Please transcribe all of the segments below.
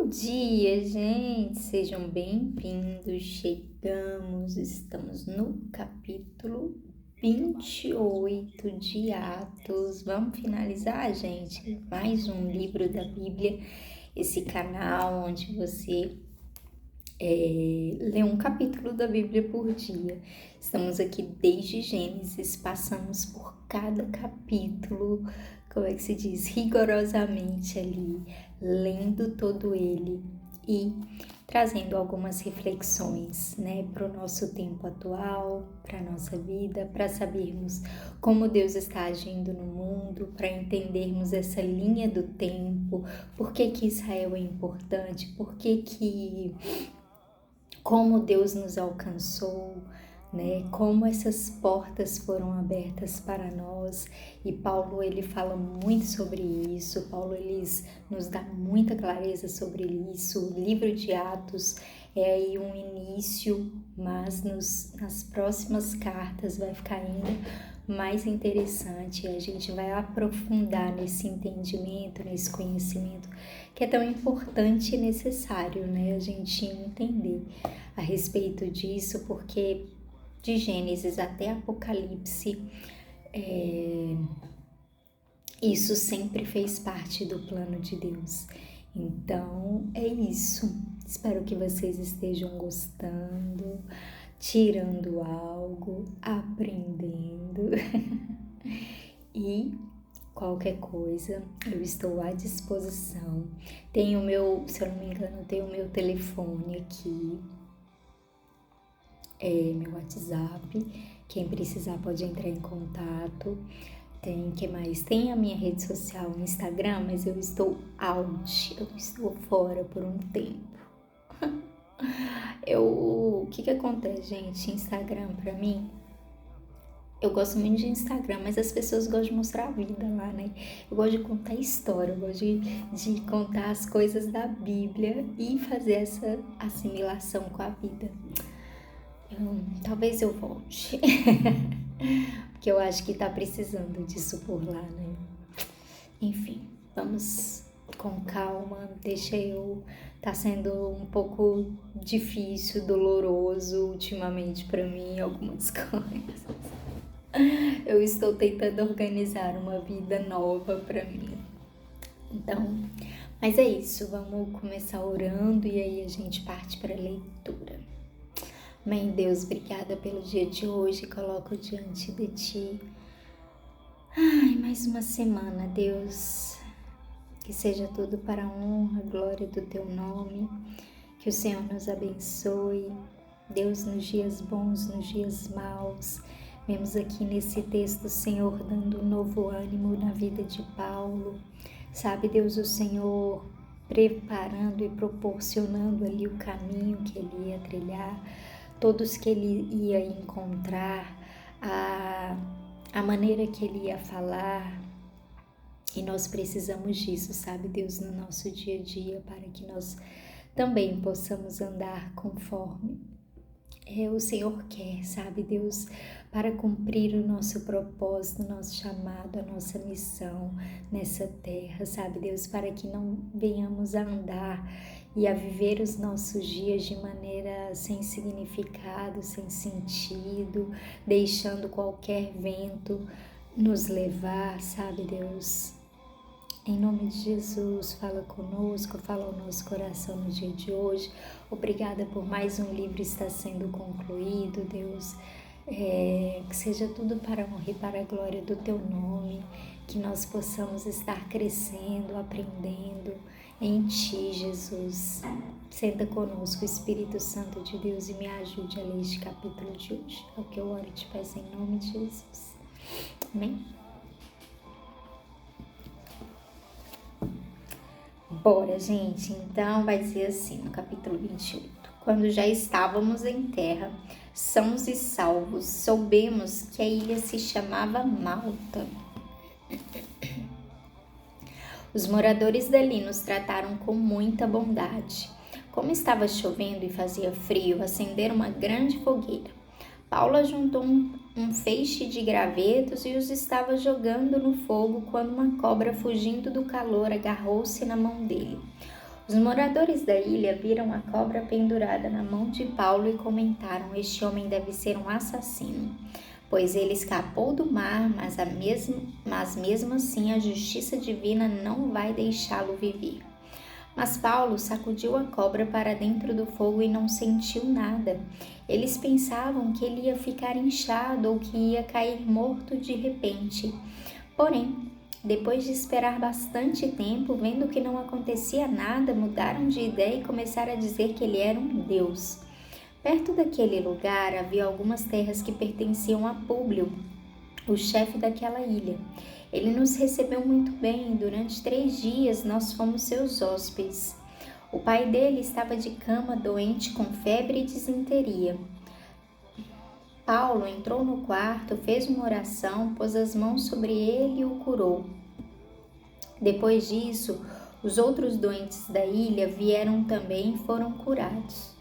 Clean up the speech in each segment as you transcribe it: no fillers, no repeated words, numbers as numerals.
Bom dia, gente! Sejam bem-vindos. Estamos no capítulo 28 de Atos. Vamos finalizar, gente? Mais um livro da Bíblia, esse canal onde você lê um capítulo da Bíblia por dia. Estamos aqui desde Gênesis, passamos por cada capítulo, como é que se diz? Rigorosamente ali, lendo todo ele e trazendo algumas reflexões, né, para o nosso tempo atual, para a nossa vida, para sabermos como Deus está agindo no mundo, para entendermos essa linha do tempo, por que que Israel é importante, como Deus nos alcançou, né? Como essas portas foram abertas para nós. E Paulo, ele fala muito sobre isso. Paulo, ele nos dá muita clareza sobre isso. O livro de Atos é aí um início, mas nas próximas cartas vai ficar ainda mais interessante. A gente vai aprofundar nesse entendimento, nesse conhecimento que é tão importante e necessário, né? A gente entender a respeito disso, porque de Gênesis até Apocalipse, isso sempre fez parte do plano de Deus. Então, é isso. Espero que vocês estejam gostando, tirando algo, aprendendo. E qualquer coisa, eu estou à disposição. Tem o meu, se eu não me engano, tem o meu telefone aqui, meu WhatsApp. Quem precisar pode entrar em contato. Tem, que mais? Tem a minha rede social, o Instagram, mas eu estou out, eu estou fora por um tempo. O que acontece, gente? Instagram pra mim, eu gosto muito de Instagram, mas as pessoas gostam de mostrar a vida lá, né? Eu gosto de contar história, eu gosto de contar as coisas da Bíblia e fazer essa assimilação com a vida. Talvez eu volte, porque eu acho que tá precisando disso por lá, né? Enfim, vamos com calma, tá sendo um pouco difícil, doloroso ultimamente pra mim algumas coisas. Eu estou tentando organizar uma vida nova pra mim. Então, mas é isso, vamos começar orando e aí a gente parte para a leitura. Mãe Deus, obrigada pelo dia de hoje, coloco diante de Ti. Mais uma semana, Deus, que seja tudo para a honra, glória do Teu nome, que o Senhor nos abençoe, Deus, nos dias bons, nos dias maus. Vemos aqui nesse texto o Senhor dando um novo ânimo na vida de Paulo, sabe, Deus, o Senhor preparando e proporcionando ali o caminho que ele ia trilhar, todos que ele ia encontrar, a maneira que ele ia falar, e nós precisamos disso, sabe, Deus, no nosso dia a dia, para que nós também possamos andar conforme o Senhor quer, sabe, Deus, para cumprir o nosso propósito, o nosso chamado, a nossa missão nessa terra, sabe, Deus, para que não venhamos a andar e a viver os nossos dias de maneira sem significado, sem sentido, deixando qualquer vento nos levar, sabe, Deus. Em nome de Jesus, fala conosco, fala ao nosso coração no dia de hoje. Obrigada por mais um livro estar sendo concluído, Deus. Que seja tudo para a honra e para a glória do Teu nome, que nós possamos estar crescendo, aprendendo em Ti, Jesus. Senta conosco, Espírito Santo de Deus, e me ajude a ler este capítulo de hoje. É o que eu oro e te peço em nome de Jesus. Amém? Bora, gente, então vai dizer assim, no capítulo 28. Quando já estávamos em terra, sãos e salvos, soubemos que a ilha se chamava Malta. Os moradores dali nos trataram com muita bondade. Como estava chovendo e fazia frio, acenderam uma grande fogueira. Paulo ajuntou um feixe de gravetos e os estava jogando no fogo quando uma cobra, fugindo do calor, agarrou-se na mão dele. Os moradores da ilha viram a cobra pendurada na mão de Paulo e comentaram: este homem deve ser um assassino, pois ele escapou do mar, mas mesmo assim a justiça divina não vai deixá-lo viver. Mas Paulo sacudiu a cobra para dentro do fogo e não sentiu nada. Eles pensavam que ele ia ficar inchado ou que ia cair morto de repente. Porém, depois de esperar bastante tempo, vendo que não acontecia nada, mudaram de ideia e começaram a dizer que ele era um deus. Perto daquele lugar havia algumas terras que pertenciam a Públio, o chefe daquela ilha. Ele nos recebeu muito bem. Durante 3 dias nós fomos seus hóspedes. O pai dele estava de cama, doente com febre e disenteria. Paulo entrou no quarto, fez uma oração, pôs as mãos sobre ele e o curou. Depois disso, os outros doentes da ilha vieram também e foram curados.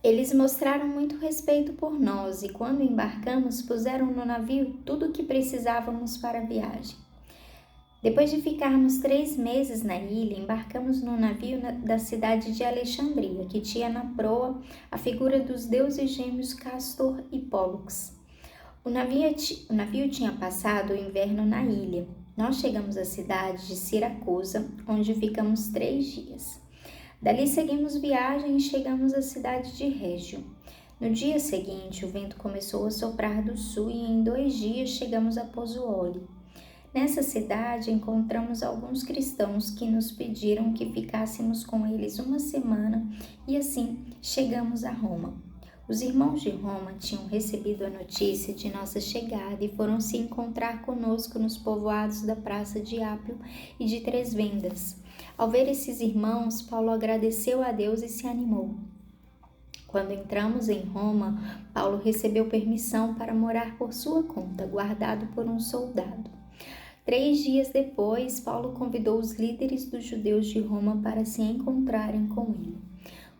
Eles mostraram muito respeito por nós e, quando embarcamos, puseram no navio tudo o que precisávamos para a viagem. Depois de ficarmos 3 meses na ilha, embarcamos no navio da cidade de Alexandria, que tinha na proa a figura dos deuses gêmeos Castor e Pólux. O navio tinha passado o inverno na ilha. Nós chegamos à cidade de Siracusa, onde ficamos 3 dias. Dali seguimos viagem e chegamos à cidade de Régio. No dia seguinte, o vento começou a soprar do sul e em 2 dias chegamos a Pozzuoli. Nessa cidade encontramos alguns cristãos que nos pediram que ficássemos com eles 1 semana e assim chegamos a Roma. Os irmãos de Roma tinham recebido a notícia de nossa chegada e foram se encontrar conosco nos povoados da Praça de Ápio e de Três Vendas. Ao ver esses irmãos, Paulo agradeceu a Deus e se animou. Quando entramos em Roma, Paulo recebeu permissão para morar por sua conta, guardado por um soldado. 3 dias depois, Paulo convidou os líderes dos judeus de Roma para se encontrarem com ele.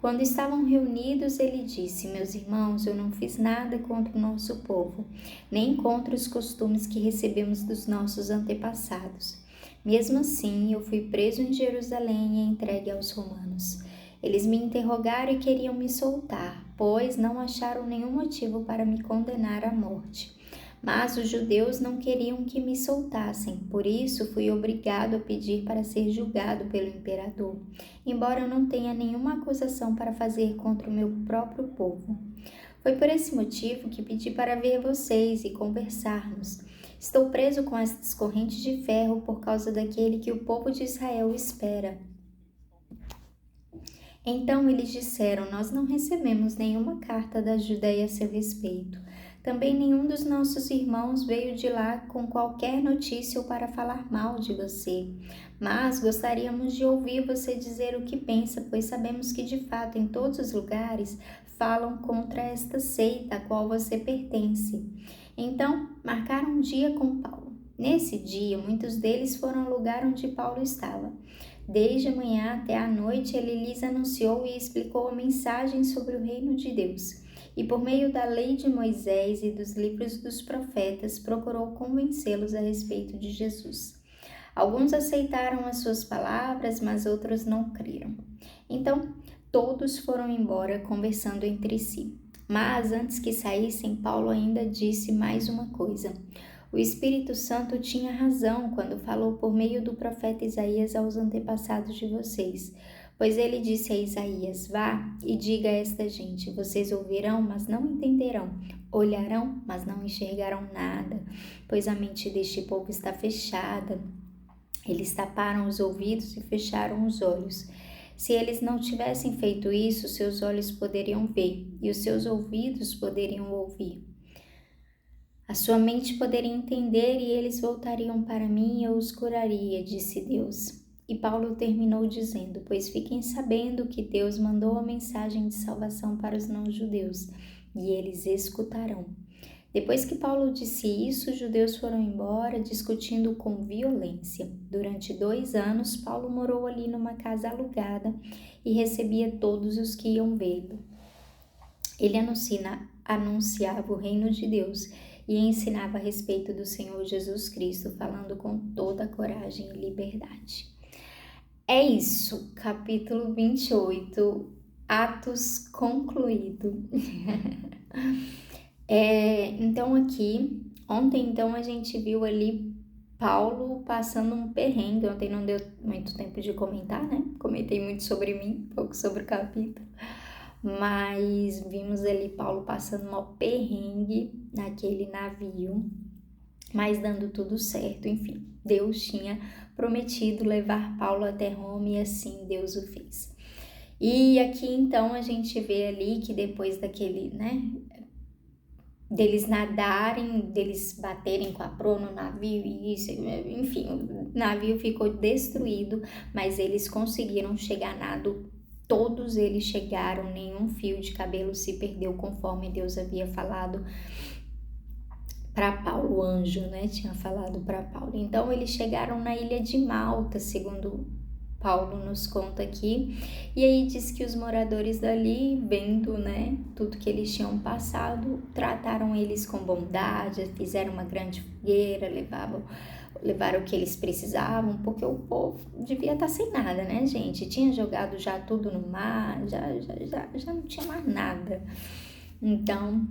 Quando estavam reunidos, ele disse: meus irmãos, eu não fiz nada contra o nosso povo, nem contra os costumes que recebemos dos nossos antepassados. Mesmo assim, eu fui preso em Jerusalém e entregue aos romanos. Eles me interrogaram e queriam me soltar, pois não acharam nenhum motivo para me condenar à morte. Mas os judeus não queriam que me soltassem, por isso fui obrigado a pedir para ser julgado pelo imperador, embora eu não tenha nenhuma acusação para fazer contra o meu próprio povo. Foi por esse motivo que pedi para ver vocês e conversarmos. Estou preso com estas correntes de ferro por causa daquele que o povo de Israel espera. Então eles disseram: nós não recebemos nenhuma carta da Judéia a seu respeito. Também nenhum dos nossos irmãos veio de lá com qualquer notícia ou para falar mal de você. Mas gostaríamos de ouvir você dizer o que pensa, pois sabemos que de fato em todos os lugares falam contra esta seita a qual você pertence. Então marcaram um dia com Paulo. Nesse dia, muitos deles foram ao lugar onde Paulo estava. Desde a manhã até a noite, ele lhes anunciou e explicou a mensagem sobre o reino de Deus. E por meio da lei de Moisés e dos livros dos profetas, procurou convencê-los a respeito de Jesus. Alguns aceitaram as suas palavras, mas outros não creram. Então, todos foram embora conversando entre si. Mas antes que saíssem, Paulo ainda disse mais uma coisa. O Espírito Santo tinha razão quando falou por meio do profeta Isaías aos antepassados de vocês. Pois ele disse a Isaías: vá e diga a esta gente, vocês ouvirão, mas não entenderão, olharão, mas não enxergarão nada, pois a mente deste povo está fechada. Eles taparam os ouvidos e fecharam os olhos. Se eles não tivessem feito isso, seus olhos poderiam ver e os seus ouvidos poderiam ouvir. A sua mente poderia entender e eles voltariam para mim e eu os curaria, disse Deus. E Paulo terminou dizendo: pois fiquem sabendo que Deus mandou a mensagem de salvação para os não-judeus, e eles escutarão. Depois que Paulo disse isso, os judeus foram embora, discutindo com violência. Durante 2 anos, Paulo morou ali numa casa alugada e recebia todos os que iam vê-lo. Ele anunciava o reino de Deus e ensinava a respeito do Senhor Jesus Cristo, falando com toda a coragem e liberdade. É isso, capítulo 28, Atos concluído. Então aqui, ontem então a gente viu ali Paulo passando um perrengue. Ontem não deu muito tempo de comentar, né? Comentei muito sobre mim, pouco sobre o capítulo. Mas vimos ali Paulo passando um perrengue naquele navio, mas dando tudo certo, enfim. Deus tinha prometido levar Paulo até Roma e assim Deus o fez. E aqui então a gente vê ali que depois daquele, né, deles nadarem, deles baterem com a proa no navio e isso, enfim, o navio ficou destruído, mas eles conseguiram chegar a nado. Todos eles chegaram, nenhum fio de cabelo se perdeu, conforme Deus havia falado para Paulo, o anjo, né, tinha falado para Paulo. Então eles chegaram na ilha de Malta, segundo Paulo nos conta aqui, e aí diz que os moradores dali, vendo, né, tudo que eles tinham passado, trataram eles com bondade, fizeram uma grande fogueira, levaram o que eles precisavam, porque o povo devia estar sem nada, né, gente? Tinha jogado já tudo no mar, já não tinha mais nada. Então,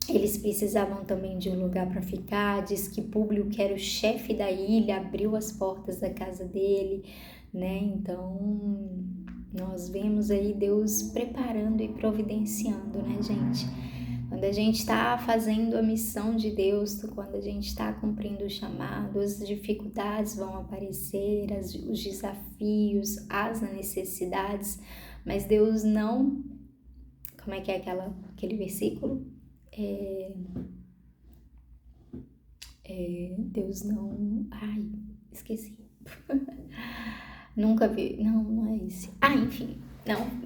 eles precisavam também de um lugar para ficar. Diz que Públio, que era o chefe da ilha, abriu as portas da casa dele, né? Então, nós vemos aí Deus preparando e providenciando, né, gente? Quando a gente está fazendo a missão de Deus, quando a gente está cumprindo o chamado, as dificuldades vão aparecer, os desafios, as necessidades, mas Deus não... Como é que é aquele versículo? Deus não... Ai, esqueci. Nunca vi... Não é esse. Enfim,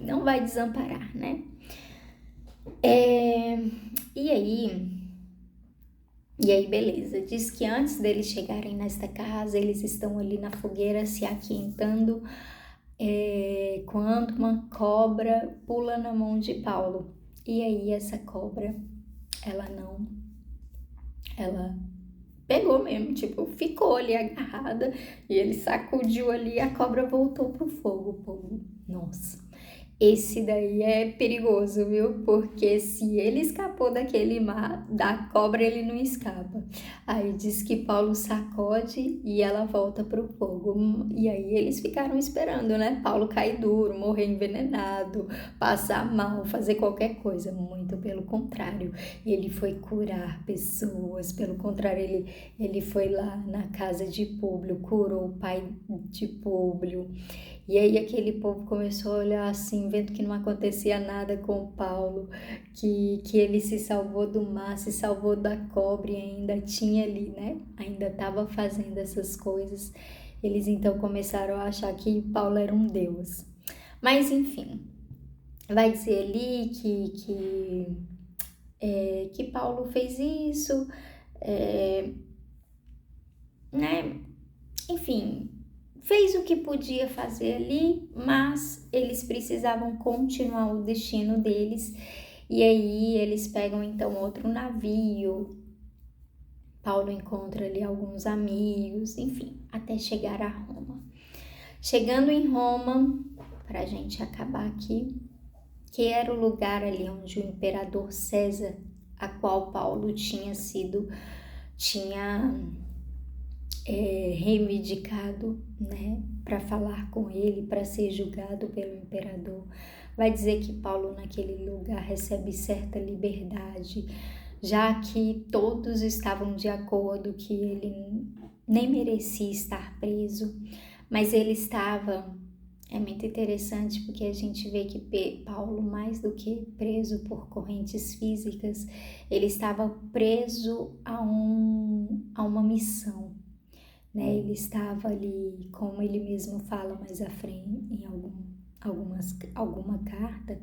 não vai desamparar, né? E aí, beleza. Diz que antes deles chegarem nesta casa, eles estão ali na fogueira se aquietando, quando uma cobra pula na mão de Paulo. E aí essa cobra, ela pegou mesmo, tipo, ficou ali agarrada, e ele sacudiu ali e a cobra voltou pro fogo. O povo, nossa, esse daí é perigoso, viu? Porque se ele escapou daquele mar, da cobra ele não escapa. Aí diz que Paulo sacode e ela volta pro fogo. E aí eles ficaram esperando, né? Paulo cair duro, morrer envenenado, passar mal, fazer qualquer coisa. Muito pelo contrário, ele foi curar pessoas. Pelo contrário, ele foi lá na casa de Públio, curou o pai de Públio. E aí aquele povo começou a olhar assim, vendo que não acontecia nada com o Paulo, que ele se salvou do mar, se salvou da cobra e ainda tinha ali, né? Ainda estava fazendo essas coisas. Eles então começaram a achar que Paulo era um deus. Mas enfim, vai dizer ali que Paulo fez isso, né? Enfim, fez o que podia fazer ali, mas eles precisavam continuar o destino deles. E aí eles pegam então outro navio. Paulo encontra ali alguns amigos, enfim, até chegar a Roma. Chegando em Roma, para a gente acabar aqui, que era o lugar ali onde o imperador César, a qual Paulo tinha reivindicado, né, para falar com ele, para ser julgado pelo imperador. Vai dizer que Paulo naquele lugar recebe certa liberdade, já que todos estavam de acordo que ele nem merecia estar preso, mas ele estava... É muito interessante porque a gente vê que Paulo, mais do que preso por correntes físicas, ele estava preso a uma missão, né? Ele estava ali, como ele mesmo fala mais à frente, em alguma carta,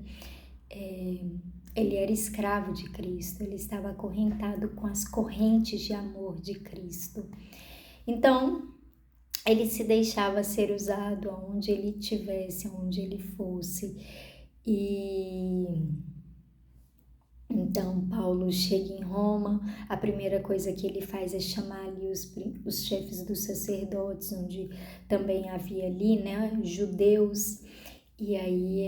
ele era escravo de Cristo, ele estava acorrentado com as correntes de amor de Cristo. Então, ele se deixava ser usado aonde ele estivesse, aonde ele fosse. E Então, Paulo chega em Roma, a primeira coisa que ele faz é chamar ali os chefes dos sacerdotes, onde também havia ali, né, judeus, e aí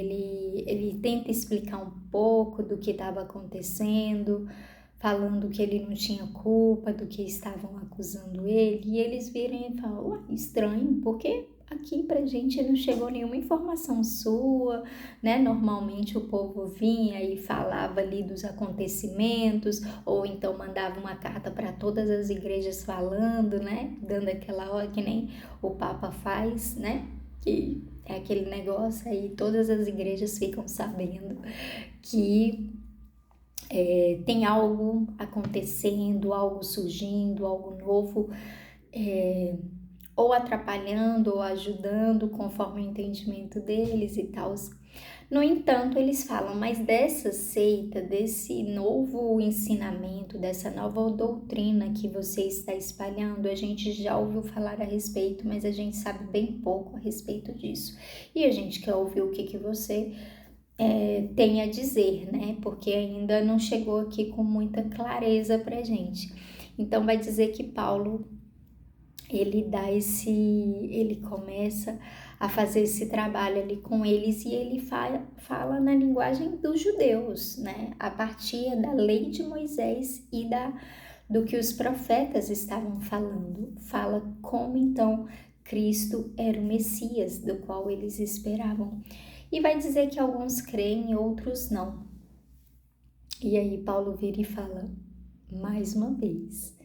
ele tenta explicar um pouco do que estava acontecendo, falando que ele não tinha culpa do que estavam acusando ele, e eles viram e falam, ué, estranho, porque aqui pra gente não chegou nenhuma informação sua, né? Normalmente o povo vinha e falava ali dos acontecimentos, ou então mandava uma carta para todas as igrejas falando, né? Dando aquela hora que nem o Papa faz, né? Que é aquele negócio aí, todas as igrejas ficam sabendo que tem algo acontecendo, algo surgindo, algo novo, ou atrapalhando ou ajudando conforme o entendimento deles e tal. No entanto, eles falam, mas dessa seita, desse novo ensinamento, dessa nova doutrina que você está espalhando, a gente já ouviu falar a respeito, mas a gente sabe bem pouco a respeito disso. E a gente quer ouvir o que você tem a dizer, né? Porque ainda não chegou aqui com muita clareza pra gente. Então vai dizer que Paulo ele começa a fazer esse trabalho ali com eles e ele fala na linguagem dos judeus, né? A partir da lei de Moisés e do que os profetas estavam falando. Fala como então Cristo era o Messias, do qual eles esperavam. E vai dizer que alguns creem e outros não. E aí Paulo vira e fala, mais uma vez,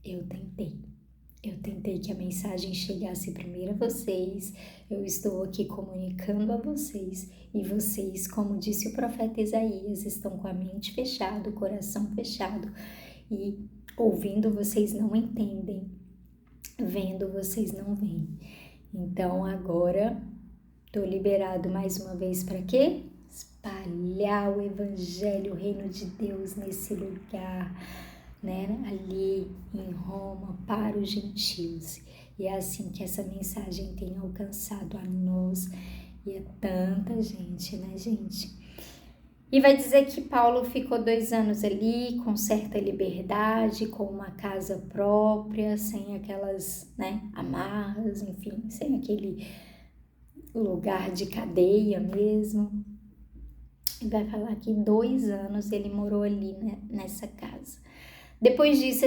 eu tentei que a mensagem chegasse primeiro a vocês, eu estou aqui comunicando a vocês, e vocês, como disse o profeta Isaías, estão com a mente fechada, o coração fechado, e ouvindo vocês não entendem, vendo vocês não veem. Então agora estou liberado mais uma vez para quê? Espalhar o evangelho, o reino de Deus nesse lugar, né? Ali em Roma para os gentios. E é assim que essa mensagem tem alcançado a nós e a tanta gente, né, gente? E vai dizer que Paulo ficou 2 anos ali com certa liberdade, com uma casa própria, sem aquelas, né, amarras, enfim, sem aquele lugar de cadeia mesmo. E vai falar que 2 anos ele morou ali, né, nessa casa. Depois disso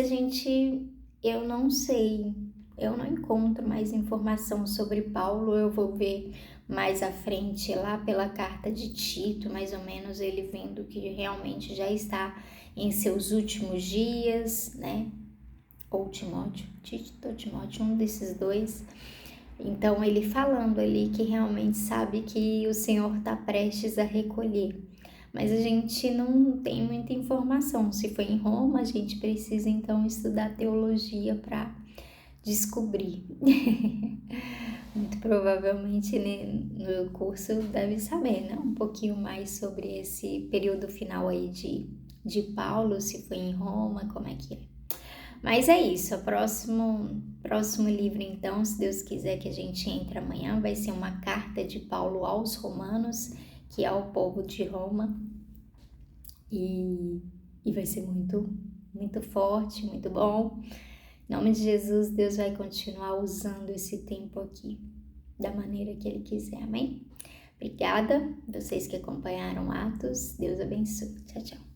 eu não sei, eu não encontro mais informação sobre Paulo. Eu vou ver mais à frente lá pela carta de Tito, mais ou menos ele vendo que realmente já está em seus últimos dias, né? Ou Timóteo, Tito ou Timóteo, um desses dois. Então ele falando ali que realmente sabe que o Senhor está prestes a recolher. Mas a gente não tem muita informação. Se foi em Roma, a gente precisa então estudar teologia para descobrir. Muito provavelmente no curso deve saber, né? Um pouquinho mais sobre esse período final aí de Paulo, se foi em Roma, como é que é. Mas é isso, o próximo livro então, se Deus quiser que a gente entre amanhã, vai ser uma carta de Paulo aos Romanos, que é o povo de Roma, e vai ser muito, muito forte, muito bom. Em nome de Jesus, Deus vai continuar usando esse tempo aqui da maneira que Ele quiser, amém? Obrigada, vocês que acompanharam Atos, Deus abençoe, tchau, tchau.